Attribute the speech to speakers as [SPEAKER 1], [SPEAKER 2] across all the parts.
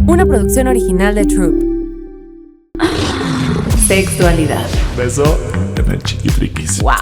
[SPEAKER 1] Una producción original de Troop. Sexualidad.
[SPEAKER 2] Beso en el Chiquifriquis.
[SPEAKER 1] ¡Wow!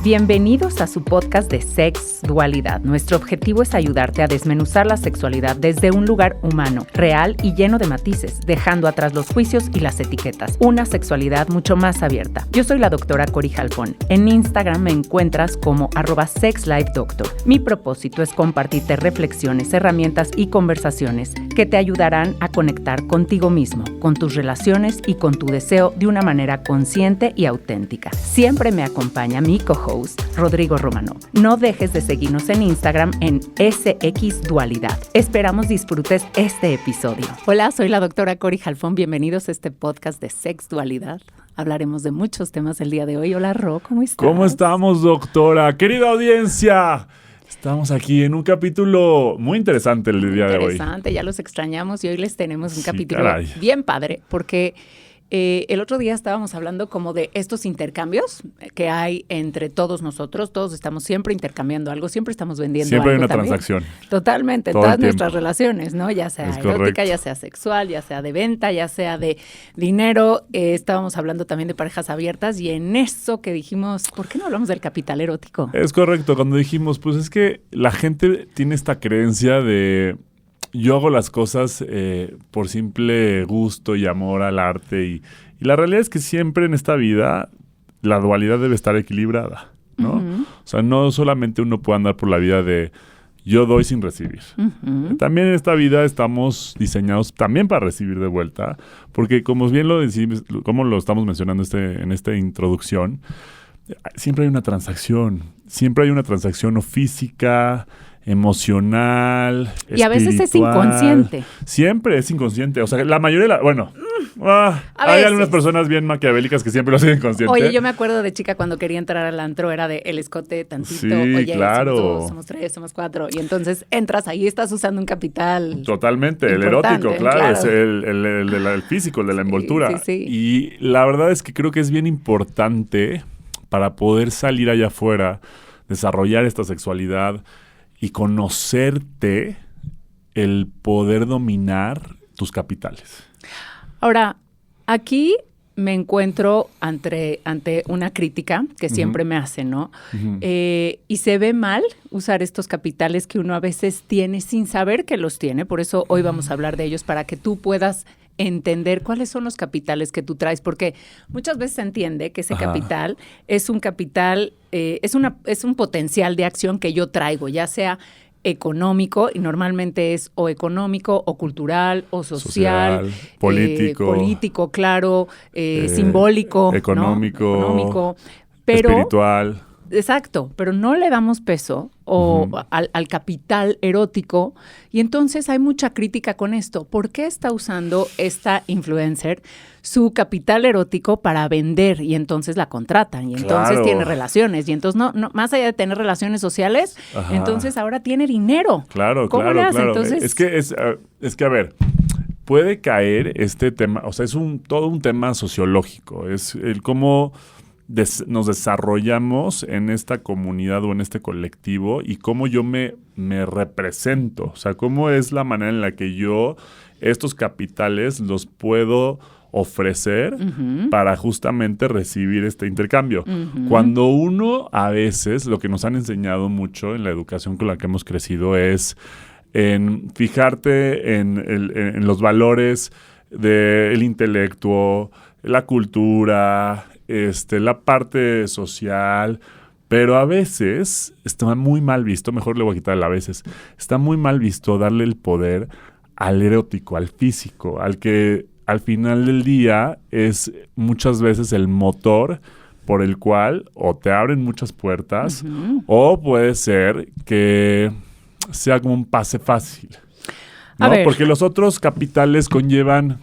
[SPEAKER 3] Bienvenidos a su podcast de Sexdualidad. Nuestro objetivo es ayudarte a desmenuzar la sexualidad desde un lugar humano, real y lleno de matices, dejando atrás los juicios y las etiquetas. Una sexualidad mucho más abierta. Yo soy la doctora Cori Jalfón. En Instagram me encuentras como @SexLifeDoctor. Mi propósito es compartirte reflexiones, herramientas y conversaciones que te ayudarán a conectar contigo mismo, con tus relaciones y con tu deseo de una manera consciente y auténtica. Siempre me acompaña mi co-host, Rodrigo Romano. No dejes de seguirnos en Instagram en SXDualidad. Esperamos disfrutes este episodio. Hola, soy la doctora Cori Jalfón. Bienvenidos a este podcast de Sexdualidad. Hablaremos de muchos temas el día de hoy. Hola, Ro, ¿cómo estás?
[SPEAKER 2] ¿Cómo estamos, doctora? Querida audiencia, estamos aquí en un capítulo muy interesante el día de hoy.
[SPEAKER 3] Interesante, ya los extrañamos y hoy les tenemos un capítulo
[SPEAKER 2] caray.
[SPEAKER 3] bien padre porque el otro día estábamos hablando como de estos intercambios que hay entre todos nosotros. Todos estamos siempre intercambiando algo, siempre estamos vendiendo
[SPEAKER 2] Siempre
[SPEAKER 3] algo
[SPEAKER 2] hay una
[SPEAKER 3] también.
[SPEAKER 2] transacción.
[SPEAKER 3] Totalmente, en
[SPEAKER 2] Todo
[SPEAKER 3] todas
[SPEAKER 2] el tiempo.
[SPEAKER 3] nuestras relaciones, ¿no? Ya sea
[SPEAKER 2] Es
[SPEAKER 3] erótica,
[SPEAKER 2] correcto.
[SPEAKER 3] ya sea sexual, ya sea de venta, ya sea de dinero. Estábamos hablando también de parejas abiertas y en eso que dijimos, ¿por qué no hablamos del capital erótico?
[SPEAKER 2] Es correcto, cuando dijimos, pues es que la gente tiene esta creencia de yo hago las cosas por simple gusto y amor al arte y la realidad es que siempre en esta vida la dualidad debe estar equilibrada, ¿no?
[SPEAKER 3] Ujú.
[SPEAKER 2] O sea, no solamente uno puede andar por la vida de yo doy sin recibir.
[SPEAKER 3] Ujú.
[SPEAKER 2] También en esta vida estamos diseñados también para recibir de vuelta, porque como bien lo decimos, como lo estamos mencionando en esta introducción, siempre hay una transacción o física, emocional,
[SPEAKER 3] Y a veces es
[SPEAKER 2] espiritual.
[SPEAKER 3] inconsciente.
[SPEAKER 2] Siempre es inconsciente. O sea, la mayoría de
[SPEAKER 3] A
[SPEAKER 2] hay
[SPEAKER 3] veces.
[SPEAKER 2] algunas personas bien maquiavélicas que siempre lo hacen inconsciente.
[SPEAKER 3] Oye, yo me acuerdo de chica cuando quería entrar al antro, era de el escote tantito,
[SPEAKER 2] Sí,
[SPEAKER 3] oye,
[SPEAKER 2] claro.
[SPEAKER 3] somos 2, somos 3, somos 4, y entonces entras ahí, estás usando un capital.
[SPEAKER 2] Totalmente, el
[SPEAKER 3] Importante,
[SPEAKER 2] erótico, claro,
[SPEAKER 3] claro.
[SPEAKER 2] es el físico, el de la envoltura.
[SPEAKER 3] sí.
[SPEAKER 2] Y la verdad es que creo que es bien importante para poder salir allá afuera, desarrollar esta sexualidad y conocerte, el poder dominar tus capitales.
[SPEAKER 3] Ahora, aquí me encuentro ante una crítica que siempre me hacen, ¿no?
[SPEAKER 2] Ujú.
[SPEAKER 3] Y se ve mal usar estos capitales que uno a veces tiene sin saber que los tiene. Por eso hoy vamos a hablar de ellos para que tú puedas entender cuáles son los capitales que tú traes, porque muchas veces se entiende que ese
[SPEAKER 2] Ajá.
[SPEAKER 3] capital es un capital, es un potencial de acción que yo traigo, ya sea económico, y normalmente es o económico, o cultural, o social, político, claro, simbólico, ¿no?
[SPEAKER 2] económico,
[SPEAKER 3] Económico, pero
[SPEAKER 2] espiritual.
[SPEAKER 3] exacto, pero no le damos peso al capital erótico y entonces hay mucha crítica con esto. ¿Por qué está usando esta influencer su capital erótico para vender y entonces la contratan y entonces
[SPEAKER 2] Claro.
[SPEAKER 3] tiene relaciones y entonces no más allá de tener relaciones sociales,
[SPEAKER 2] Ajá.
[SPEAKER 3] entonces ahora tiene dinero?
[SPEAKER 2] Claro,
[SPEAKER 3] ¿Cómo le
[SPEAKER 2] claro,
[SPEAKER 3] hace?
[SPEAKER 2] claro.
[SPEAKER 3] Entonces,
[SPEAKER 2] Es que, a ver, puede caer este tema, o sea, es todo un tema sociológico, es el cómo nos desarrollamos en esta comunidad o en este colectivo y cómo yo me represento, o sea, cómo es la manera en la que yo estos capitales los puedo ofrecer para justamente recibir este intercambio. Cuando uno a veces, lo que nos han enseñado mucho en la educación con la que hemos crecido es en fijarte en los valores del intelecto, la cultura, la parte social, pero a veces está muy mal visto, mejor le voy a quitar el a veces, está muy mal visto darle el poder al erótico, al físico, al que al final del día es muchas veces el motor por el cual o te abren muchas puertas o puede ser que sea como un pase fácil, ¿no?
[SPEAKER 3] A ver.
[SPEAKER 2] Porque los otros capitales conllevan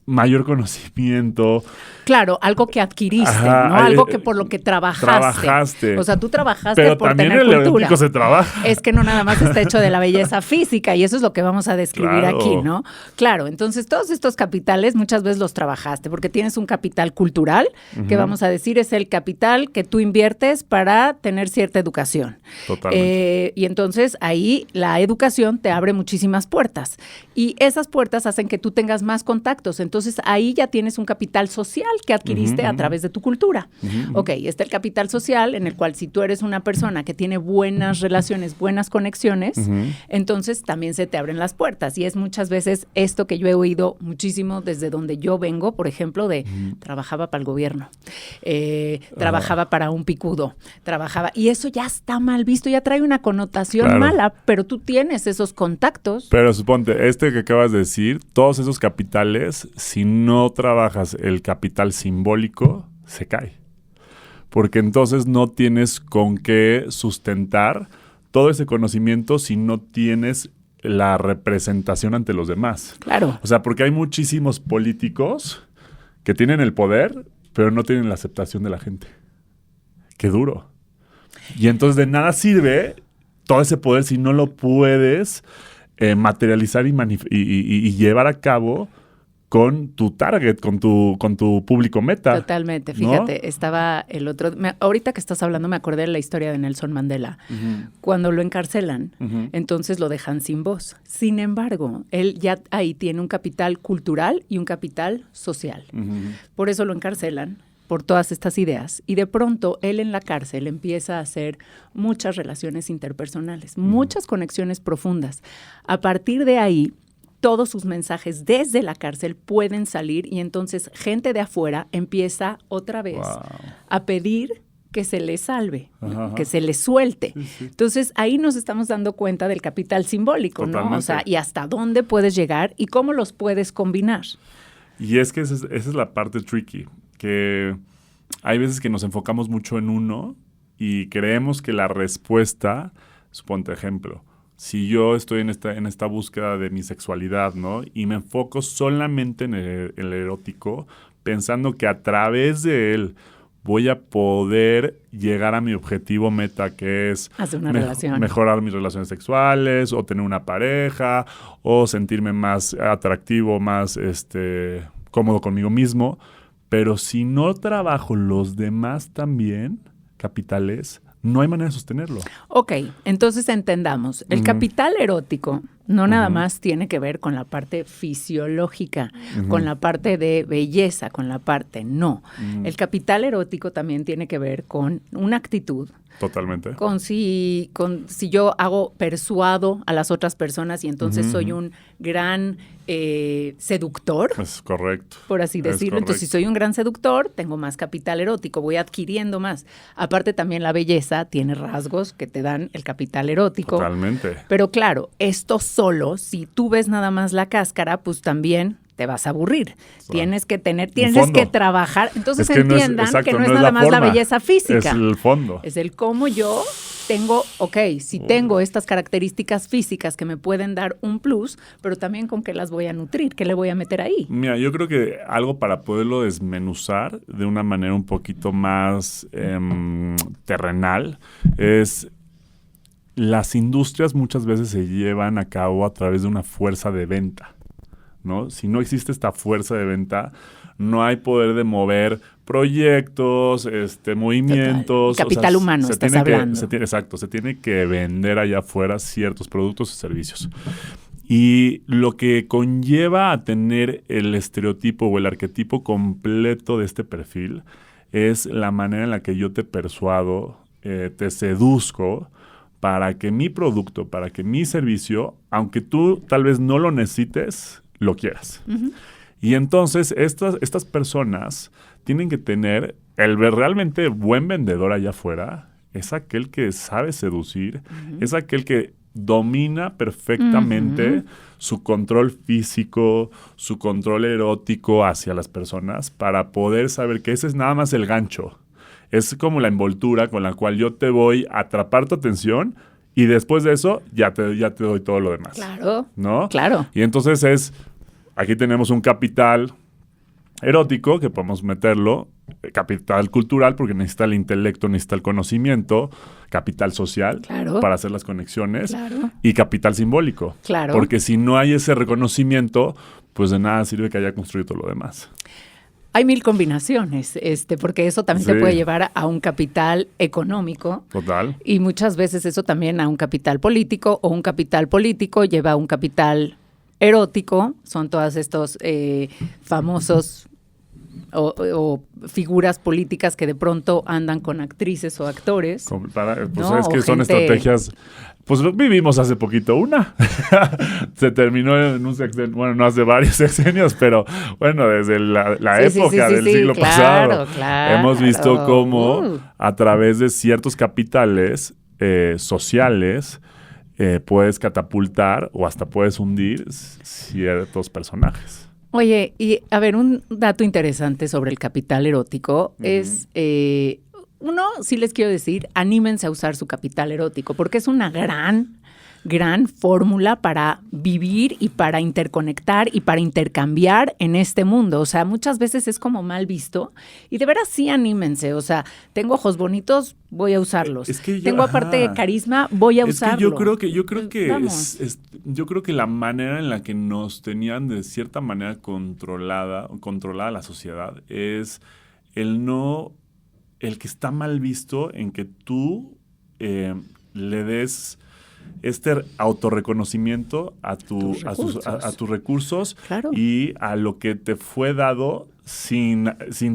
[SPEAKER 2] mayor conocimiento,
[SPEAKER 3] Claro, algo que adquiriste,
[SPEAKER 2] Ajá,
[SPEAKER 3] ¿no? Algo que por lo que trabajaste. O sea, tú trabajaste
[SPEAKER 2] pero
[SPEAKER 3] por
[SPEAKER 2] también
[SPEAKER 3] tener
[SPEAKER 2] el
[SPEAKER 3] cultura.
[SPEAKER 2] erótico se trabaja.
[SPEAKER 3] Es que no nada más está hecho de la belleza física y eso es lo que vamos a describir
[SPEAKER 2] Claro.
[SPEAKER 3] aquí, ¿no? Claro, entonces todos estos capitales muchas veces los trabajaste porque tienes un capital cultural, que vamos a decir es el capital que tú inviertes para tener cierta educación.
[SPEAKER 2] Totalmente.
[SPEAKER 3] Y entonces ahí la educación te abre muchísimas puertas y esas puertas hacen que tú tengas más contactos. Entonces ahí ya tienes un capital social que adquiriste a través de tu cultura. Ok, está el capital social en el cual si tú eres una persona que tiene buenas relaciones, buenas conexiones, entonces también se te abren las puertas. Y es muchas veces esto que yo he oído muchísimo desde donde yo vengo, por ejemplo, de trabajaba para el gobierno, trabajaba para un picudo, y eso ya está mal visto, ya trae una connotación mala, pero tú tienes esos contactos.
[SPEAKER 2] Pero suponte, que acabas de decir, todos esos capitales, si no trabajas el capital simbólico, se cae. Porque entonces no tienes con qué sustentar todo ese conocimiento si no tienes la representación ante los demás.
[SPEAKER 3] Claro.
[SPEAKER 2] O sea, porque hay muchísimos políticos que tienen el poder, pero no tienen la aceptación de la gente. Qué duro. Y entonces de nada sirve todo ese poder si no lo puedes materializar y llevar a cabo con tu target, con tu público meta.
[SPEAKER 3] Totalmente.
[SPEAKER 2] ¿no?
[SPEAKER 3] Fíjate, estaba el otro... ahorita que estás hablando me acordé de la historia de Nelson Mandela. Cuando lo encarcelan, entonces lo dejan sin voz. Sin embargo, él ya ahí tiene un capital cultural y un capital social. Por eso lo encarcelan, por todas estas ideas. Y de pronto, él en la cárcel empieza a hacer muchas relaciones interpersonales, muchas conexiones profundas. A partir de ahí, todos sus mensajes desde la cárcel pueden salir y entonces gente de afuera empieza otra vez a pedir que se le salve, que se le suelte. Sí. Entonces, ahí nos estamos dando cuenta del capital simbólico, ¿no? O sea, y hasta dónde puedes llegar y cómo los puedes combinar.
[SPEAKER 2] Y es que esa es la parte tricky, que hay veces que nos enfocamos mucho en uno y creemos que la respuesta, suponte ejemplo, si yo estoy en esta búsqueda de mi sexualidad, ¿no? Y me enfoco solamente en el erótico, pensando que a través de él voy a poder llegar a mi objetivo meta, que es mejorar mis relaciones sexuales, o tener una pareja, o sentirme más atractivo, más cómodo conmigo mismo. Pero si no trabajo los demás también, capitales, no hay manera de sostenerlo.
[SPEAKER 3] Ok, entonces entendamos. El capital erótico no nada más tiene que ver con la parte fisiológica, con la parte de belleza, con la parte no. El capital erótico también tiene que ver con una actitud.
[SPEAKER 2] Totalmente.
[SPEAKER 3] Con si yo persuado a las otras personas y entonces soy un gran seductor.
[SPEAKER 2] Es correcto.
[SPEAKER 3] Por así decirlo. Entonces, si soy un gran seductor, tengo más capital erótico, voy adquiriendo más. Aparte, también la belleza tiene rasgos que te dan el capital erótico.
[SPEAKER 2] Totalmente.
[SPEAKER 3] Pero claro, esto solo, si tú ves nada más la cáscara, pues también te vas a aburrir. Tienes que trabajar. Entonces entiendan que no es nada más la belleza física.
[SPEAKER 2] Es el fondo.
[SPEAKER 3] Es el cómo yo tengo, tengo estas características físicas que me pueden dar un plus, pero también con qué las voy a nutrir, qué le voy a meter ahí.
[SPEAKER 2] Mira, yo creo que algo para poderlo desmenuzar de una manera un poquito más terrenal es... Las industrias muchas veces se llevan a cabo a través de una fuerza de venta, ¿no? Si no existe esta fuerza de venta, no hay poder de mover proyectos, movimientos.
[SPEAKER 3] Total. Capital humano, estás hablando.
[SPEAKER 2] Exacto, se tiene que vender allá afuera ciertos productos y servicios. Y lo que conlleva a tener el estereotipo o el arquetipo completo de este perfil es la manera en la que yo te persuado, te seduzco, para que mi producto, para que mi servicio, aunque tú tal vez no lo necesites, lo quieras. Y entonces estas personas tienen que tener el realmente buen vendedor allá afuera, es aquel que sabe seducir, es aquel que domina perfectamente su control físico, su control erótico hacia las personas para poder saber que ese es nada más el gancho. Es como la envoltura con la cual yo te voy a atrapar tu atención y después de eso ya te doy todo lo demás.
[SPEAKER 3] Claro.
[SPEAKER 2] ¿No?
[SPEAKER 3] Claro.
[SPEAKER 2] Y entonces aquí tenemos un capital erótico, que podemos meterlo, capital cultural, porque necesita el intelecto, necesita el conocimiento, capital social,
[SPEAKER 3] Claro.
[SPEAKER 2] para hacer las conexiones,
[SPEAKER 3] Claro.
[SPEAKER 2] y capital simbólico.
[SPEAKER 3] Claro.
[SPEAKER 2] Porque si no hay ese reconocimiento, pues de nada sirve que haya construido todo lo demás.
[SPEAKER 3] Hay mil combinaciones, porque eso también
[SPEAKER 2] Sí.
[SPEAKER 3] te puede llevar a un capital económico.
[SPEAKER 2] Total.
[SPEAKER 3] Y muchas veces eso también a un capital político, o un capital político lleva a un capital erótico. Son todos estos famosos o figuras políticas que de pronto andan con actrices o actores.
[SPEAKER 2] Pues
[SPEAKER 3] No,
[SPEAKER 2] es que
[SPEAKER 3] o
[SPEAKER 2] son
[SPEAKER 3] gente-
[SPEAKER 2] estrategias. Pues vivimos hace poquito una. Se terminó en un sexenio, bueno, no hace varios sexenios, pero bueno, desde la
[SPEAKER 3] Sí,
[SPEAKER 2] época
[SPEAKER 3] sí,
[SPEAKER 2] del
[SPEAKER 3] sí,
[SPEAKER 2] siglo
[SPEAKER 3] claro,
[SPEAKER 2] pasado.
[SPEAKER 3] claro.
[SPEAKER 2] Hemos visto cómo a través de ciertos capitales sociales puedes catapultar o hasta puedes hundir ciertos personajes.
[SPEAKER 3] Oye, y a ver, un dato interesante sobre el capital erótico es, uno, sí les quiero decir, anímense a usar su capital erótico, porque es una gran fórmula para vivir y para interconectar y para intercambiar en este mundo. O sea, muchas veces es como mal visto y de veras sí anímense. O sea, tengo ojos bonitos, voy a usarlos.
[SPEAKER 2] Es que
[SPEAKER 3] tengo aparte carisma, voy a usarlo.
[SPEAKER 2] Es que yo creo que
[SPEAKER 3] Vamos.
[SPEAKER 2] yo creo que la manera en la que nos tenían de cierta manera controlada la sociedad es el que está mal visto en que tú le des este autorreconocimiento a tus recursos
[SPEAKER 3] Claro.
[SPEAKER 2] y a lo que te fue dado sin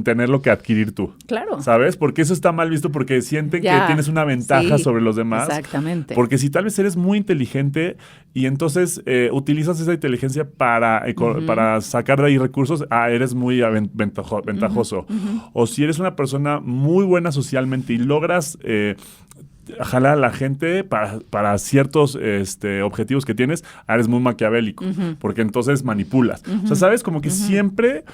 [SPEAKER 2] tenerlo que adquirir tú.
[SPEAKER 3] Claro.
[SPEAKER 2] ¿Sabes? Porque eso está mal visto porque sienten
[SPEAKER 3] Ya,
[SPEAKER 2] que tienes una ventaja
[SPEAKER 3] sí,
[SPEAKER 2] sobre los demás.
[SPEAKER 3] exactamente.
[SPEAKER 2] Porque si tal vez eres muy inteligente y entonces utilizas esa inteligencia para sacar de ahí recursos, eres muy ventajoso. O si eres una persona muy buena socialmente y logras jalar a la gente para ciertos objetivos que tienes, eres muy maquiavélico, porque entonces manipulas. O sea, ¿sabes? Como que siempre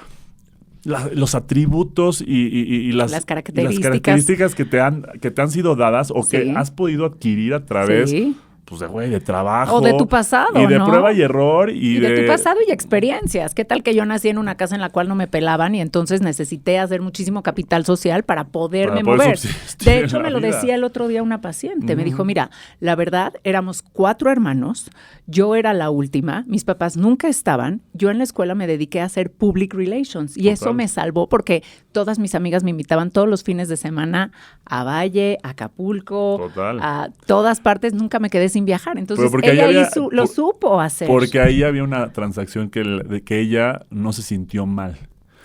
[SPEAKER 2] los atributos y las características que te han sido dadas o que
[SPEAKER 3] Sí.
[SPEAKER 2] has podido adquirir a través
[SPEAKER 3] Sí.
[SPEAKER 2] pues de trabajo.
[SPEAKER 3] O de tu pasado,
[SPEAKER 2] y de
[SPEAKER 3] ¿no?
[SPEAKER 2] prueba y error. Y
[SPEAKER 3] de tu pasado y experiencias. ¿Qué tal que yo nací en una casa en la cual no me pelaban y entonces necesité hacer muchísimo capital social para poderme
[SPEAKER 2] Para poder
[SPEAKER 3] mover?
[SPEAKER 2] subsistir
[SPEAKER 3] De
[SPEAKER 2] en
[SPEAKER 3] hecho,
[SPEAKER 2] la
[SPEAKER 3] me lo
[SPEAKER 2] vida.
[SPEAKER 3] decía el otro día una paciente. Me dijo, mira, la verdad, éramos 4 hermanos, yo era la última, mis papás nunca estaban, yo en la escuela me dediqué a hacer public relations y eso me salvó porque todas mis amigas me invitaban todos los fines de semana a Valle, a Acapulco,
[SPEAKER 2] Total.
[SPEAKER 3] a todas partes, nunca me quedé sin viajar. Entonces,
[SPEAKER 2] Porque
[SPEAKER 3] ella
[SPEAKER 2] ahí
[SPEAKER 3] ahí
[SPEAKER 2] había-
[SPEAKER 3] lo supo hacer.
[SPEAKER 2] Porque ahí había una transacción de que ella no se sintió mal.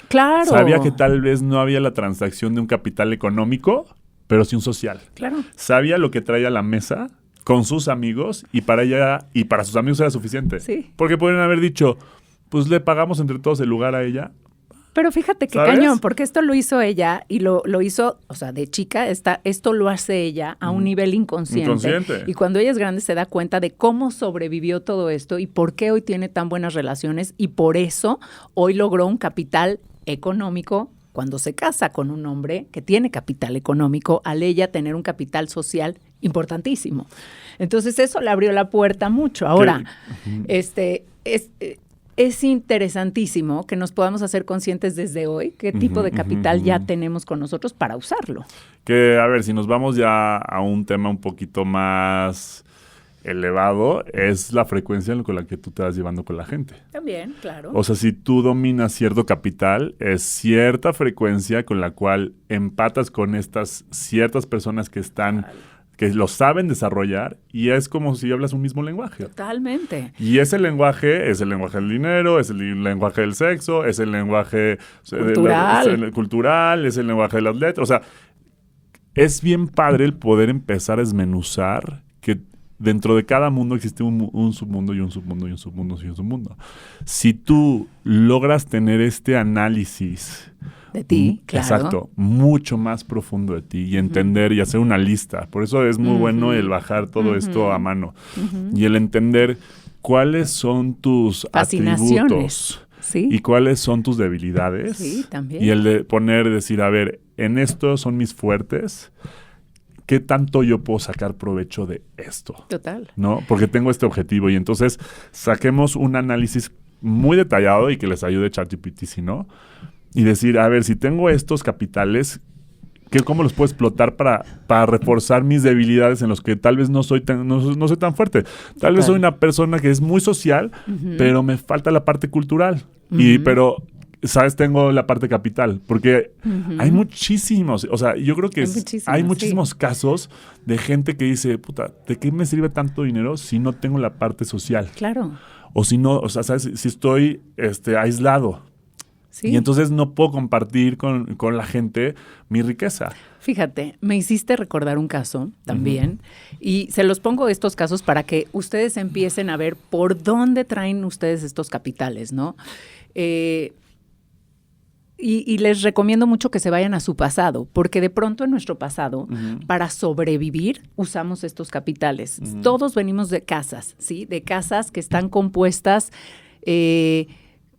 [SPEAKER 3] Claro.
[SPEAKER 2] Sabía que tal vez no había la transacción de un capital económico, pero sí un social.
[SPEAKER 3] Claro.
[SPEAKER 2] Sabía lo que traía a la mesa con sus amigos y para ella y para sus amigos era suficiente.
[SPEAKER 3] Sí.
[SPEAKER 2] Porque pueden haber dicho, pues le pagamos entre todos el lugar a ella.
[SPEAKER 3] Pero fíjate qué
[SPEAKER 2] ¿Sabes?
[SPEAKER 3] cañón, porque esto lo hizo ella y lo hizo, o sea, de chica, esto lo hace ella a un nivel inconsciente. Y cuando ella es grande se da cuenta de cómo sobrevivió todo esto y por qué hoy tiene tan buenas relaciones y por eso hoy logró un capital económico cuando se casa con un hombre que tiene capital económico, al ella tener un capital social importantísimo. Entonces eso le abrió la puerta mucho. Ahora, es interesantísimo que nos podamos hacer conscientes desde hoy qué tipo de capital ya tenemos con nosotros para usarlo.
[SPEAKER 2] Que, a ver, si nos vamos ya a un tema un poquito más elevado, es la frecuencia con la que tú te vas llevando con la gente.
[SPEAKER 3] También, claro.
[SPEAKER 2] O sea, si tú dominas cierto capital, es cierta frecuencia con la cual empatas con estas ciertas personas que están, que lo saben desarrollar, y es como si hablas un mismo lenguaje.
[SPEAKER 3] Totalmente.
[SPEAKER 2] Y ese lenguaje es el lenguaje del dinero, es el lenguaje del sexo, es el lenguaje cultural, es el lenguaje de las letras. O sea, es bien padre el poder empezar a desmenuzar que dentro de cada mundo existe un submundo y un submundo y un submundo y un submundo. Si tú logras tener este análisis
[SPEAKER 3] De ti, claro.
[SPEAKER 2] Exacto, mucho más profundo de ti y entender y hacer una lista. Por eso es muy bueno el bajar todo esto a mano y el entender cuáles son tus
[SPEAKER 3] fascinaciones,
[SPEAKER 2] atributos
[SPEAKER 3] ¿sí?
[SPEAKER 2] y cuáles son tus debilidades.
[SPEAKER 3] Sí, también.
[SPEAKER 2] Y el de decir, a ver, en esto son mis fuertes, ¿qué tanto yo puedo sacar provecho de esto?
[SPEAKER 3] Total.
[SPEAKER 2] ¿No? Porque tengo este objetivo y entonces saquemos un análisis muy detallado y que les ayude ChatGPT, si no, y decir, a ver, si tengo estos capitales, ¿cómo los puedo explotar para reforzar mis debilidades en los que tal vez no soy tan fuerte? Tal vez soy una persona que es muy social, pero me falta la parte cultural. Pero, ¿sabes? Tengo la parte capital. Porque hay muchísimos, o sea, yo creo que hay muchísimos casos de gente que dice, puta, ¿de qué me sirve tanto dinero si no tengo la parte social?
[SPEAKER 3] Claro.
[SPEAKER 2] O si no, o sea, ¿sabes? Si estoy aislado.
[SPEAKER 3] Sí.
[SPEAKER 2] Y entonces no puedo compartir con la gente mi riqueza.
[SPEAKER 3] Fíjate, me hiciste recordar un caso también y se los pongo estos casos para que ustedes empiecen a ver por dónde traen ustedes estos capitales, ¿no? Y les recomiendo mucho que se vayan a su pasado, porque de pronto en nuestro pasado, para sobrevivir, usamos estos capitales. Todos venimos de casas, ¿sí? De casas que están compuestas.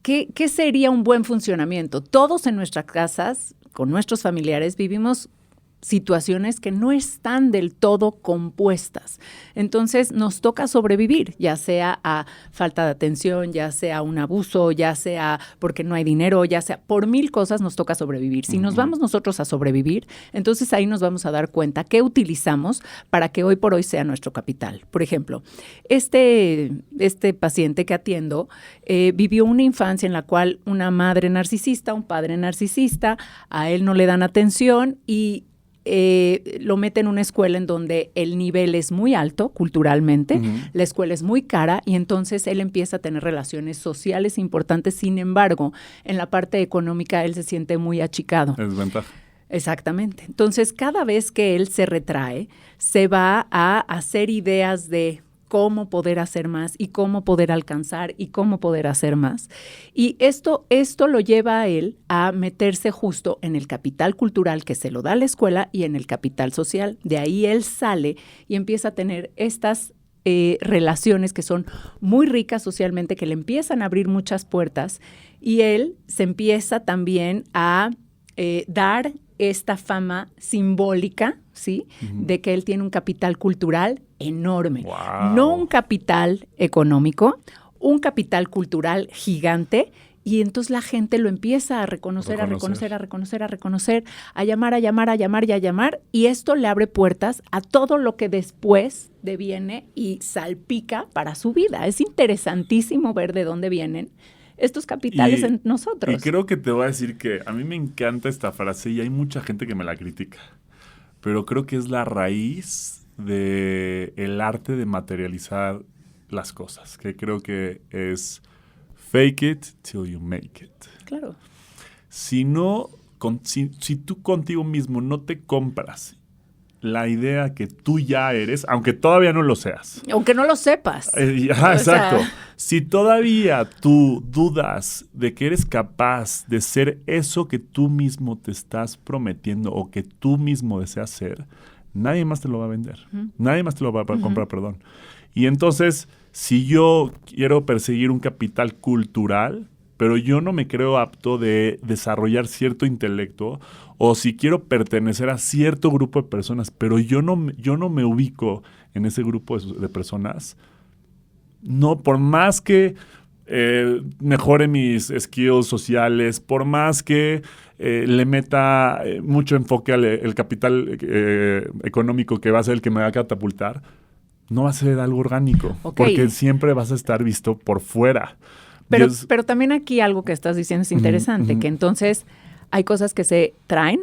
[SPEAKER 3] ¿Qué sería un buen funcionamiento? Todos en nuestras casas, con nuestros familiares, vivimos situaciones que no están del todo compuestas. Entonces nos toca sobrevivir, ya sea a falta de atención, ya sea un abuso, ya sea porque no hay dinero, ya sea por 1000 cosas nos toca sobrevivir. Si nos vamos nosotros a sobrevivir, entonces ahí nos vamos a dar cuenta qué utilizamos para que hoy por hoy sea nuestro capital. Por ejemplo, este paciente que atiendo vivió una infancia en la cual una madre narcisista, un padre narcisista, a él no le dan atención y lo mete en una escuela en donde el nivel es muy alto culturalmente, la escuela es muy cara y entonces él empieza a tener relaciones sociales importantes. Sin embargo, en la parte económica él se siente muy achicado.
[SPEAKER 2] Es ventaja.
[SPEAKER 3] Exactamente. Entonces, cada vez que él se retrae, se va a hacer ideas de cómo poder hacer más y cómo poder alcanzar y cómo poder hacer más. Y esto lo lleva a él a meterse justo en el capital cultural que se lo da la escuela y en el capital social. De ahí él sale y empieza a tener estas relaciones que son muy ricas socialmente, que le empiezan a abrir muchas puertas y él se empieza también a dar esta fama simbólica, ¿sí? De que él tiene un capital cultural enorme.
[SPEAKER 2] Wow.
[SPEAKER 3] No un capital económico, un capital cultural gigante. Y entonces la gente lo empieza a reconocer, a llamar. Y esto le abre puertas a todo lo que después deviene y salpica para su vida. Es interesantísimo ver de dónde vienen estos capitales en nosotros.
[SPEAKER 2] Y creo que te voy a decir que a mí me encanta esta frase y hay mucha gente que me la critica, pero creo que es la raíz del arte de materializar las cosas, que creo que es fake it till you make it.
[SPEAKER 3] Claro.
[SPEAKER 2] Si tú contigo mismo no te compras la idea que tú ya eres, aunque todavía no lo seas.
[SPEAKER 3] Aunque no lo sepas.
[SPEAKER 2] Exacto. Si todavía tú dudas de que eres capaz de ser eso que tú mismo te estás prometiendo o que tú mismo deseas ser, nadie más te lo va a vender. Nadie más te lo va a comprar, perdón. Y entonces, si yo quiero perseguir un capital cultural, pero yo no me creo apto de desarrollar cierto intelecto, o si quiero pertenecer a cierto grupo de personas, pero yo no me ubico en ese grupo de personas, no, por más que mejore mis skills sociales, por más que le meta mucho enfoque al capital económico que va a ser el que me va a catapultar, no va a ser algo orgánico, porque siempre vas a estar visto por fuera.
[SPEAKER 3] Pero también aquí algo que estás diciendo es interesante, que entonces hay cosas que se traen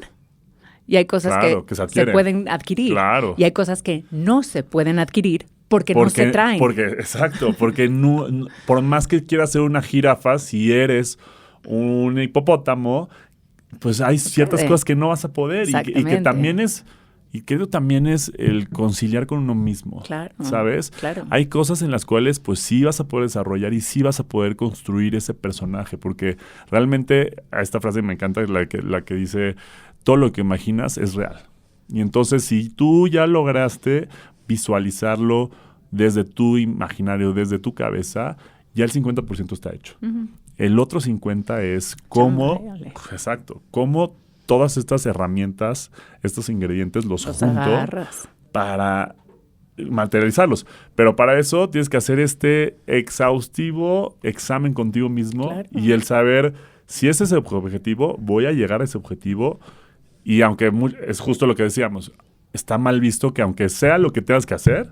[SPEAKER 3] y hay cosas que se pueden adquirir.
[SPEAKER 2] Claro.
[SPEAKER 3] Y hay cosas que no se pueden adquirir porque no se traen.
[SPEAKER 2] Exacto, porque no, por más que quieras ser una jirafa, si eres un hipopótamo, pues hay ciertas cosas que no vas a poder y que también es... Y creo también es el conciliar con uno mismo, claro, ¿sabes? Claro. Hay cosas en las cuales pues sí vas a poder desarrollar y sí vas a poder construir ese personaje, porque realmente a esta frase me encanta, la que dice, todo lo que imaginas es real. Y entonces si tú ya lograste visualizarlo desde tu imaginario, desde tu cabeza, ya el 50% está hecho. El otro 50% es cómo, cómo todas estas herramientas, estos ingredientes los junto
[SPEAKER 3] agarras
[SPEAKER 2] para materializarlos. Pero para eso tienes que hacer este exhaustivo examen contigo mismo y el saber Si ese es el objetivo, voy a llegar a ese objetivo. Y aunque es justo lo que decíamos, está mal visto que aunque sea lo que tengas que hacer,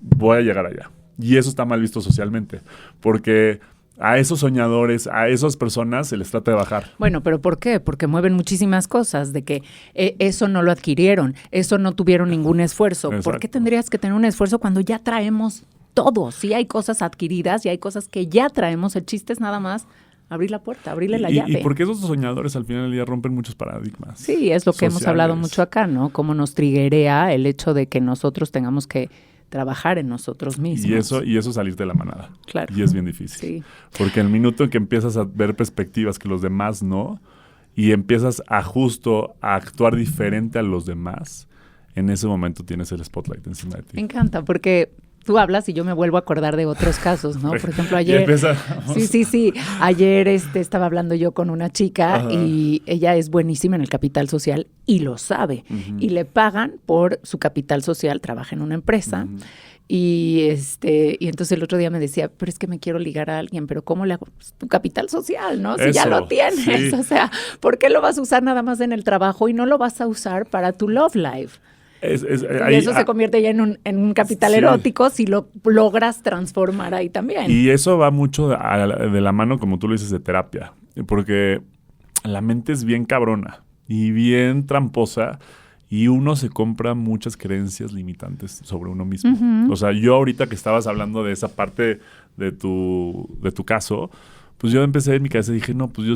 [SPEAKER 2] voy a llegar allá. Y eso está mal visto socialmente. Porque a esos soñadores, a esas personas se les trata de bajar.
[SPEAKER 3] Bueno, ¿pero por qué? Porque mueven muchísimas cosas, de que eso no lo adquirieron, eso no tuvieron ningún esfuerzo.
[SPEAKER 2] Exacto.
[SPEAKER 3] ¿Por qué tendrías que tener un esfuerzo cuando ya traemos todo? Sí hay cosas adquiridas y hay cosas que ya traemos. El chiste es nada más abrir la puerta, abrirle la llave.
[SPEAKER 2] Y porque esos soñadores al final del día rompen muchos paradigmas.
[SPEAKER 3] Sí, es lo que hemos hablado
[SPEAKER 2] sociales.
[SPEAKER 3] mucho acá, ¿no? Cómo nos triguea el hecho de que nosotros tengamos que trabajar en nosotros mismos.
[SPEAKER 2] Y eso salirte de la manada.
[SPEAKER 3] Claro.
[SPEAKER 2] Y es bien difícil.
[SPEAKER 3] Sí.
[SPEAKER 2] Porque el minuto en que empiezas a ver perspectivas que los demás no, y empiezas a actuar diferente a los demás, en ese momento tienes el spotlight encima de ti.
[SPEAKER 3] Me encanta, porque tú hablas y yo me vuelvo a acordar de otros casos, ¿no? Por ejemplo,
[SPEAKER 2] Y
[SPEAKER 3] ayer...
[SPEAKER 2] empezamos.
[SPEAKER 3] Sí. Ayer estaba hablando yo con una chica.
[SPEAKER 2] Ajá.
[SPEAKER 3] Y ella es buenísima en el capital social y lo sabe.
[SPEAKER 2] Ujú.
[SPEAKER 3] Y le pagan por su capital social, trabaja en una empresa.
[SPEAKER 2] Ujú.
[SPEAKER 3] Y entonces el otro día me decía, pero es que me quiero ligar a alguien, pero ¿cómo le hago? Pues, tu capital social, ¿no? Si ya
[SPEAKER 2] Eso,
[SPEAKER 3] lo tienes.
[SPEAKER 2] sí.
[SPEAKER 3] O sea, ¿por qué lo vas a usar nada más en el trabajo y no lo vas a usar para tu love life? Y eso se convierte ya en un capital
[SPEAKER 2] sí.
[SPEAKER 3] erótico si lo logras transformar ahí también.
[SPEAKER 2] Y eso va mucho de la mano, como tú lo dices, de terapia. Porque la mente es bien cabrona y bien tramposa y uno se compra muchas creencias limitantes sobre uno mismo.
[SPEAKER 3] Ujú.
[SPEAKER 2] O sea, yo ahorita que estabas hablando de esa parte de tu caso, pues yo empecé en mi cabeza y dije, no, pues yo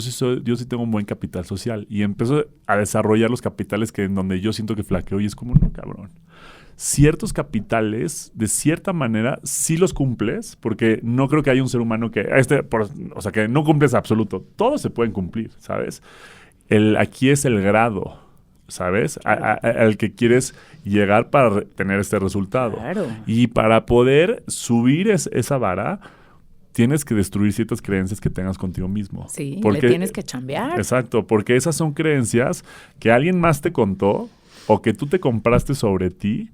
[SPEAKER 2] sí tengo un buen capital social. Y empiezo a desarrollar los capitales en donde yo siento que flaqueo y es como, no, cabrón. Ciertos capitales, de cierta manera, sí los cumples, porque no creo que haya un ser humano que que no cumples absoluto. Todos se pueden cumplir, ¿sabes? Aquí es el grado, ¿sabes? Al que quieres llegar para tener este resultado.
[SPEAKER 3] Claro.
[SPEAKER 2] Y para poder subir esa vara, tienes que destruir ciertas creencias que tengas contigo mismo.
[SPEAKER 3] Sí, le tienes que chambear.
[SPEAKER 2] Exacto, porque esas son creencias que alguien más te contó o que tú te compraste sobre ti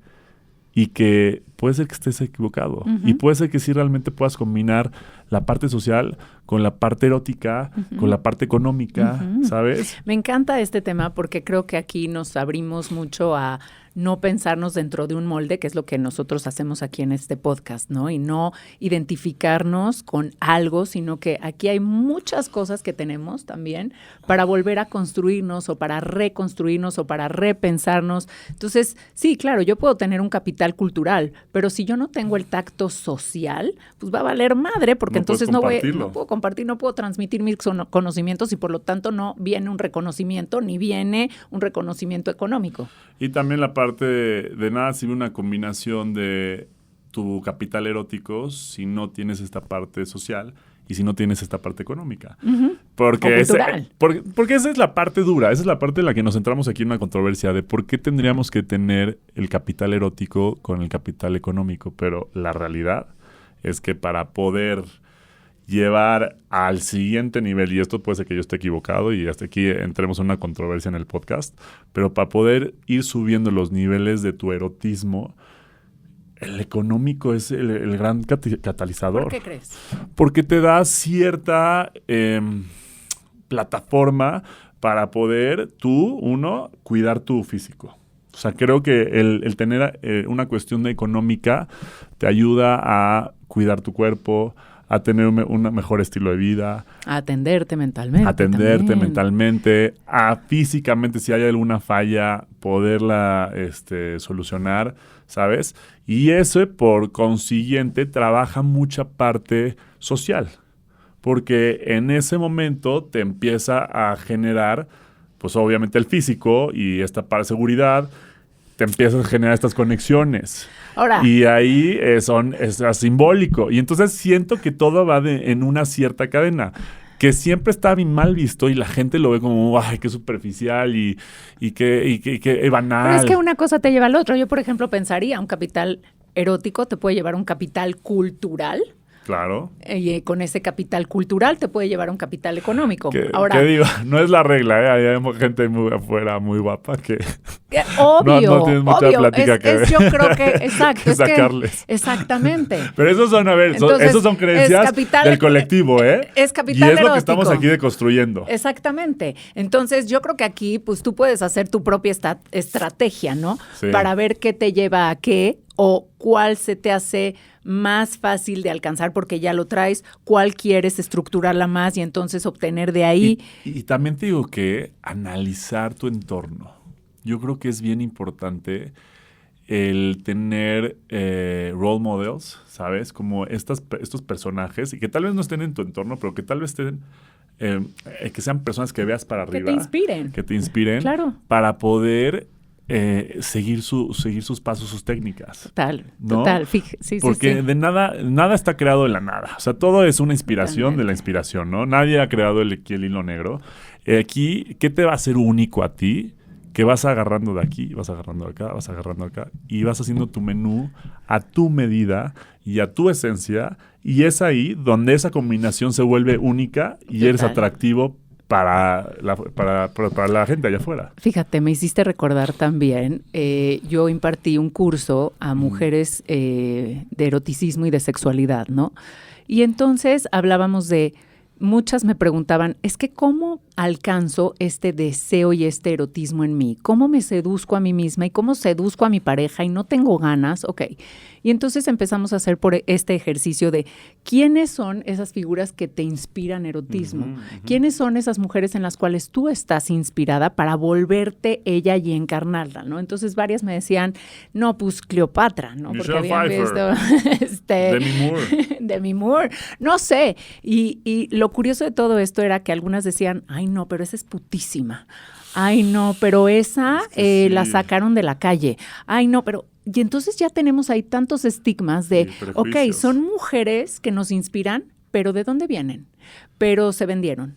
[SPEAKER 2] y que puede ser que estés equivocado.
[SPEAKER 3] Ujú.
[SPEAKER 2] Y puede ser que sí realmente puedas combinar la parte social con la parte erótica,
[SPEAKER 3] Ujú.
[SPEAKER 2] con la parte económica,
[SPEAKER 3] Ujú.
[SPEAKER 2] ¿sabes?
[SPEAKER 3] Me encanta este tema porque creo que aquí nos abrimos mucho a no pensarnos dentro de un molde, que es lo que nosotros hacemos aquí en este podcast, ¿no? Y no identificarnos con algo, sino que aquí hay muchas cosas que tenemos también para volver a construirnos o para reconstruirnos o para repensarnos. Entonces, sí, claro, yo puedo tener un capital cultural, pero si yo no tengo el tacto social, pues va a valer madre, porque
[SPEAKER 2] No puedes
[SPEAKER 3] entonces
[SPEAKER 2] compartirlo.
[SPEAKER 3] no puedo compartir, no puedo transmitir mis conocimientos y por lo tanto no viene un reconocimiento ni viene un reconocimiento económico.
[SPEAKER 2] Y también la parte de nada sirve una combinación de tu capital erótico si no tienes esta parte social y si no tienes esta parte económica.
[SPEAKER 3] Ujú.
[SPEAKER 2] Porque
[SPEAKER 3] O cultural.
[SPEAKER 2] porque esa es la parte dura, esa es la parte en la que nos centramos aquí en una controversia de por qué tendríamos que tener el capital erótico con el capital económico. Pero la realidad es que para poder llevar al siguiente nivel, y esto puede ser que yo esté equivocado y hasta aquí entremos en una controversia en el podcast, pero para poder ir subiendo los niveles de tu erotismo, el económico es el gran catalizador.
[SPEAKER 3] ¿Por qué crees?
[SPEAKER 2] Porque te da cierta plataforma para poder cuidar tu físico. O sea, creo que el tener una cuestión económica te ayuda a cuidar tu cuerpo, a tener un mejor estilo de vida,
[SPEAKER 3] A atenderte mentalmente. también.
[SPEAKER 2] mentalmente, a físicamente, si hay alguna falla, poderla solucionar, ¿sabes? Y eso, por consiguiente, trabaja mucha parte social, porque en ese momento te empieza a generar, pues obviamente el físico y esta para seguridad, te empiezas a generar estas conexiones.
[SPEAKER 3] Ahora,
[SPEAKER 2] Y ahí es simbólico. Y entonces siento que todo va en una cierta cadena, que siempre está bien mal visto y la gente lo ve como, ay, qué superficial y qué banal.
[SPEAKER 3] pero es que una cosa te lleva al otro. Yo, por ejemplo, pensaría, un capital erótico te puede llevar a un capital cultural
[SPEAKER 2] Claro.
[SPEAKER 3] Y con ese capital cultural te puede llevar a un capital económico.
[SPEAKER 2] Ahora, ¿qué digo? No es la regla, ¿eh? Hay gente muy afuera muy guapa que
[SPEAKER 3] obvio,
[SPEAKER 2] no tienes mucha plática
[SPEAKER 3] yo creo que, exacto.
[SPEAKER 2] que sacarles.
[SPEAKER 3] Exactamente.
[SPEAKER 2] Pero esos son, a ver,
[SPEAKER 3] Entonces,
[SPEAKER 2] esos son creencias del colectivo, ¿eh?
[SPEAKER 3] Es capital
[SPEAKER 2] y es
[SPEAKER 3] erótico.
[SPEAKER 2] Lo que estamos aquí deconstruyendo.
[SPEAKER 3] Exactamente. Entonces, yo creo que aquí, pues tú puedes hacer tu propia estrategia, ¿no?
[SPEAKER 2] Sí.
[SPEAKER 3] Para ver qué te lleva a qué o cuál se te hace más fácil de alcanzar porque ya lo traes, cuál quieres estructurarla más y entonces obtener de ahí.
[SPEAKER 2] Y también te digo que analizar tu entorno. Yo creo que es bien importante el tener role models, ¿sabes? Como estos personajes y que tal vez no estén en tu entorno, pero que tal vez estén, que sean personas que veas para arriba. Que te inspiren.
[SPEAKER 3] Claro.
[SPEAKER 2] Para poder seguir sus pasos, sus técnicas.
[SPEAKER 3] Total. Sí,
[SPEAKER 2] porque
[SPEAKER 3] sí.
[SPEAKER 2] de nada está creado de la nada. O sea, todo es una inspiración de la inspiración, ¿no? Nadie ha creado el hilo negro. Aquí, ¿qué te va a hacer único a ti? Que vas agarrando de aquí, vas agarrando de acá, vas agarrando de acá y vas haciendo tu menú a tu medida y a tu esencia, y es ahí donde esa combinación se vuelve única y eres atractivo para la gente allá afuera.
[SPEAKER 3] Fíjate, me hiciste recordar también, yo impartí un curso a mujeres de eroticismo y de sexualidad, ¿no? Y entonces hablábamos muchas me preguntaban, es que ¿cómo alcanzo este deseo y este erotismo en mí? ¿Cómo me seduzco a mí misma y cómo seduzco a mi pareja y no tengo ganas? Ok. Y entonces empezamos a hacer por este ejercicio de ¿quiénes son esas figuras que te inspiran erotismo? ¿Quiénes son esas mujeres en las cuales tú estás inspirada para volverte ella y encarnarla, ¿no? Entonces varias me decían, no, pues Cleopatra, ¿no?
[SPEAKER 2] Michelle
[SPEAKER 3] porque habían visto Demi Moore. No sé. Y lo curioso de todo esto era que algunas decían, ay no, pero esa es putísima. Ay no, pero esa la sacaron de la calle. Ay no, pero... Y entonces ya tenemos ahí tantos estigmas de, ok, son mujeres que nos inspiran, pero ¿de dónde vienen? Pero se vendieron.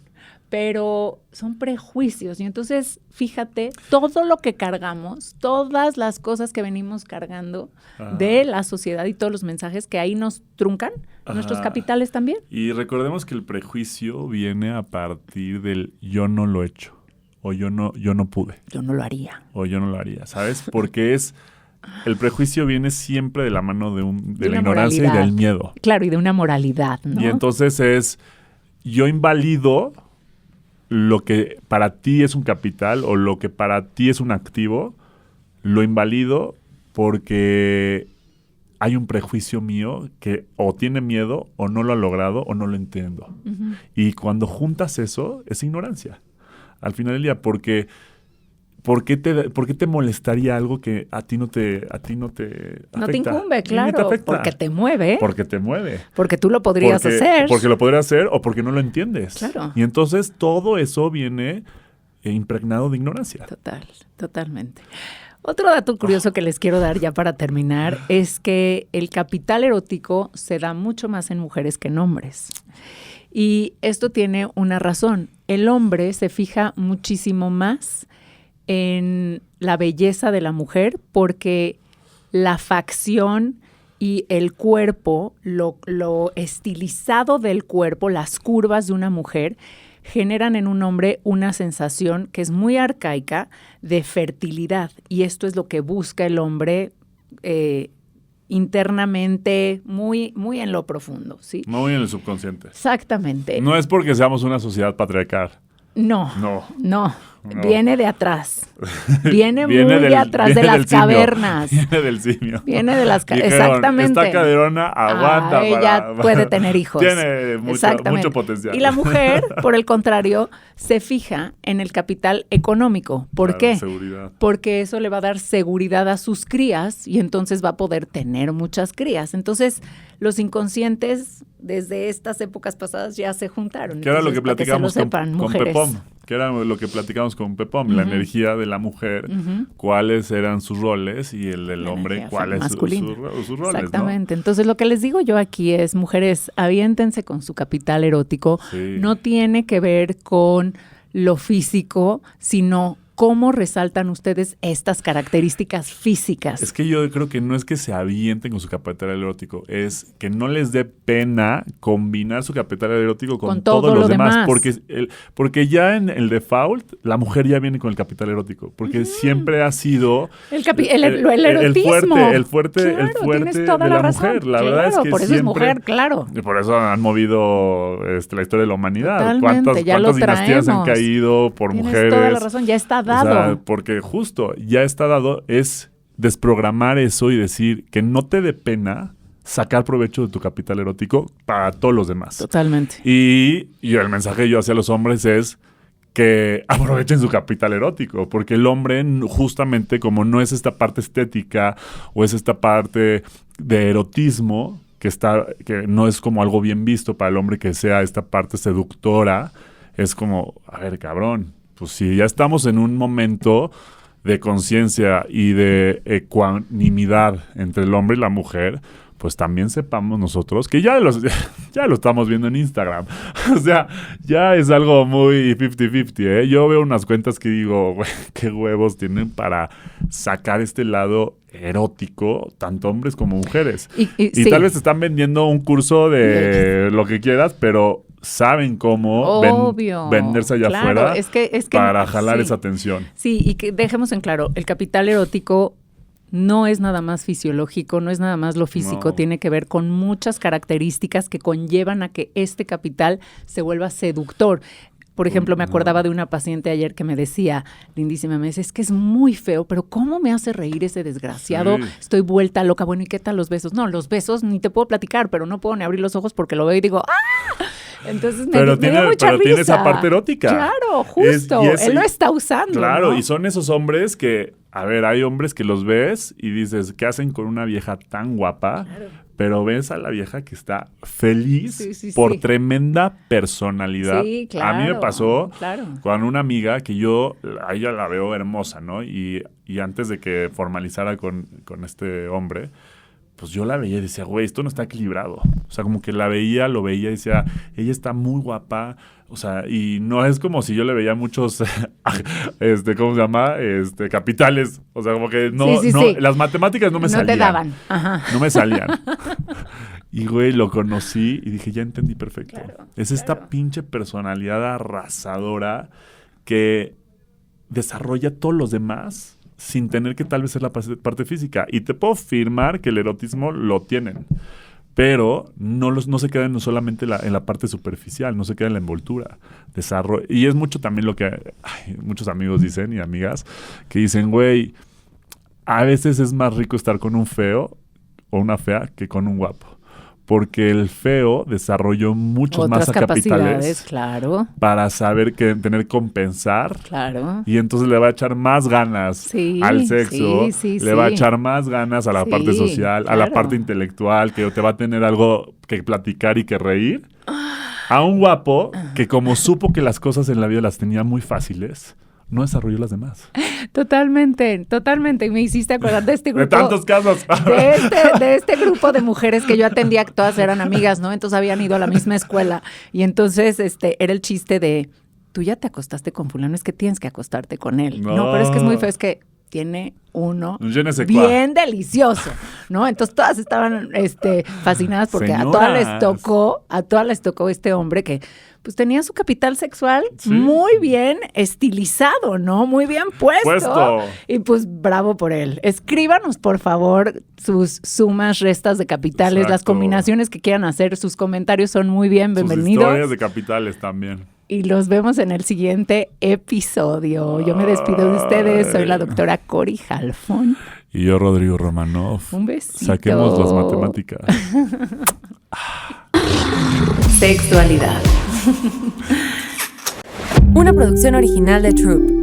[SPEAKER 3] Pero son prejuicios. Y entonces, fíjate, todo lo que cargamos, todas las cosas que venimos cargando de la sociedad y todos los mensajes que ahí nos truncan, nuestros capitales también.
[SPEAKER 2] Y recordemos que el prejuicio viene a partir del yo no lo he hecho, o yo no pude.
[SPEAKER 3] Yo no lo haría.
[SPEAKER 2] O yo no lo haría, ¿sabes? Porque el prejuicio viene siempre de la mano de la ignorancia y del miedo.
[SPEAKER 3] Claro, y de una moralidad, ¿no?
[SPEAKER 2] Y entonces yo invalido lo que para ti es un capital o lo que para ti es un activo, lo invalido porque hay un prejuicio mío que o tiene miedo o no lo ha logrado o no lo entiendo. Uh-huh. Y cuando juntas eso, es ignorancia. Al final del día, porque... ¿Por qué te molestaría algo que a ti no te afecta?
[SPEAKER 3] No te incumbe, claro, porque te mueve.
[SPEAKER 2] Porque te mueve.
[SPEAKER 3] Porque tú lo podrías hacer.
[SPEAKER 2] Porque lo podrías hacer o porque no lo entiendes.
[SPEAKER 3] Claro.
[SPEAKER 2] Y entonces todo eso viene impregnado de ignorancia.
[SPEAKER 3] Totalmente. Otro dato curioso que les quiero dar ya para terminar es que el capital erótico se da mucho más en mujeres que en hombres. Y esto tiene una razón. El hombre se fija muchísimo más en la belleza de la mujer porque la facción y el cuerpo, lo estilizado del cuerpo, las curvas de una mujer, generan en un hombre una sensación que es muy arcaica de fertilidad. Y esto es lo que busca el hombre internamente, muy, muy en lo profundo, ¿sí?
[SPEAKER 2] Muy en el subconsciente.
[SPEAKER 3] Exactamente.
[SPEAKER 2] No es porque seamos una sociedad patriarcal.
[SPEAKER 3] No. Viene de atrás. Viene muy de atrás, de las cavernas.
[SPEAKER 2] Viene del simio.
[SPEAKER 3] Viene de las cavernas. Exactamente.
[SPEAKER 2] Esta caderona aguanta
[SPEAKER 3] ella puede tener hijos.
[SPEAKER 2] Tiene mucho potencial.
[SPEAKER 3] Y la mujer, por el contrario, se fija en el capital económico. ¿Por qué?
[SPEAKER 2] Seguridad.
[SPEAKER 3] Porque eso le va a dar seguridad a sus crías y entonces va a poder tener muchas crías. Entonces, los inconscientes desde estas épocas pasadas ya se juntaron.
[SPEAKER 2] Que era lo que platicamos con
[SPEAKER 3] Pepom.
[SPEAKER 2] Que era lo que platicamos con Pepom, la energía de la mujer, cuáles eran sus roles y el del hombre, cuáles sus roles.
[SPEAKER 3] Exactamente. ¿No? Entonces, lo que les digo yo aquí es, mujeres, aviéntense con su capital erótico. Sí. No tiene que ver con lo físico, sino ¿cómo resaltan ustedes estas características físicas?
[SPEAKER 2] Es que yo creo que no es que se avienten con su capital erótico, es que no les dé pena combinar su capital erótico con todo lo demás. Porque ya en el default, la mujer ya viene con el capital erótico, porque siempre ha sido
[SPEAKER 3] el erotismo.
[SPEAKER 2] El fuerte
[SPEAKER 3] tienes toda
[SPEAKER 2] de la
[SPEAKER 3] razón.
[SPEAKER 2] mujer. La verdad es que
[SPEAKER 3] por eso es mujer, claro.
[SPEAKER 2] Y por eso han movido la historia de la humanidad.
[SPEAKER 3] Totalmente,
[SPEAKER 2] ¿Cuántas dinastías han caído por
[SPEAKER 3] tienes
[SPEAKER 2] mujeres?
[SPEAKER 3] Toda la razón, ya está dado.
[SPEAKER 2] O sea, porque justo, ya está dado, es desprogramar eso y decir que no te dé pena sacar provecho de tu capital erótico para todos los demás.
[SPEAKER 3] Totalmente.
[SPEAKER 2] Y el mensaje yo hacia los hombres es que aprovechen su capital erótico, porque el hombre justamente como no es esta parte estética o es esta parte de erotismo que no es como algo bien visto para el hombre, que sea esta parte seductora, es como, a ver, cabrón, pues si ya estamos en un momento de conciencia y de ecuanimidad entre el hombre y la mujer, pues también sepamos nosotros que ya lo estamos viendo en Instagram. O sea, ya es algo muy 50-50, ¿eh? Yo veo unas cuentas que digo, güey, qué huevos tienen para sacar este lado erótico, tanto hombres como mujeres. Y sí, tal vez están vendiendo un curso de lo que quieras, pero saben cómo venderse allá afuera para jalar esa atención.
[SPEAKER 3] Sí, y que dejemos en claro, el capital erótico no es nada más fisiológico, no es nada más lo físico, tiene que ver con muchas características que conllevan a que este capital se vuelva seductor. Por ejemplo, me acordaba de una paciente ayer que me decía, lindísima, me dice, es que es muy feo, pero ¿cómo me hace reír ese desgraciado? Sí. Estoy vuelta loca. Bueno, ¿y qué tal los besos? No, los besos ni te puedo platicar, pero no puedo ni abrir los ojos porque lo veo y digo, ¡ah! Entonces me dio mucha risa.
[SPEAKER 2] Tiene esa parte erótica.
[SPEAKER 3] Claro, justo. Él lo está usando.
[SPEAKER 2] Claro,
[SPEAKER 3] ¿no?
[SPEAKER 2] Y son esos hombres que, a ver, hay hombres que los ves y dices, ¿qué hacen con una vieja tan guapa? Claro. Pero ves a la vieja que está feliz por tremenda personalidad.
[SPEAKER 3] Sí, claro.
[SPEAKER 2] A mí me pasó con una amiga que a ella la veo hermosa, ¿no? Y antes de que formalizara con este hombre, pues yo la veía y decía, güey, esto no está equilibrado. O sea, como que lo veía y decía, ella está muy guapa. O sea, y no es como si yo le veía muchos, ¿cómo se llama? Capitales. O sea, como que no, las matemáticas no me salían.
[SPEAKER 3] No te daban. Ajá.
[SPEAKER 2] No me salían. Y, güey, lo conocí y dije, ya entendí perfecto. Es esta pinche personalidad arrasadora que desarrolla todos los demás sin tener que tal vez ser la parte física. Y te puedo afirmar que el erotismo lo tienen. Pero no se quedan solamente en la parte superficial, no se queda en la envoltura. Y es mucho también lo que muchos amigos dicen y amigas, que dicen, güey, a veces es más rico estar con un feo o una fea que con un guapo. Porque el feo desarrolló muchos más capitales para saber tener que compensar.
[SPEAKER 3] Claro.
[SPEAKER 2] Y entonces le va a echar más ganas al sexo, le va a echar más ganas a la parte social, a la parte intelectual, que te va a tener algo que platicar y que reír. A un guapo que como supo que las cosas en la vida las tenía muy fáciles, no desarrolló las demás.
[SPEAKER 3] Totalmente. Y me hiciste acordar de este grupo.
[SPEAKER 2] De tantos casos.
[SPEAKER 3] De este grupo de mujeres que yo atendía, que todas eran amigas, ¿no? Entonces habían ido a la misma escuela. Y entonces era el chiste de, tú ya te acostaste con fulano, es que tienes que acostarte con él. No, pero es que es muy feo, es que tiene uno bien delicioso, ¿no? Entonces todas estaban fascinadas porque a todas les tocó este hombre que pues tenía su capital sexual muy bien estilizado, ¿no? Muy bien puesto. Y pues bravo por él. Escríbanos, por favor, sus sumas, restas de capitales, las combinaciones que quieran hacer. Sus comentarios son muy bienvenidos. Sus
[SPEAKER 2] historias de capitales también.
[SPEAKER 3] Y los vemos en el siguiente episodio. Yo me despido de ustedes. Soy la doctora Cori Halfon.
[SPEAKER 2] Y yo, Rodrigo Romanov.
[SPEAKER 3] Un besito.
[SPEAKER 2] Saquemos las matemáticas.
[SPEAKER 1] Sexualidad. Una producción original de Troop.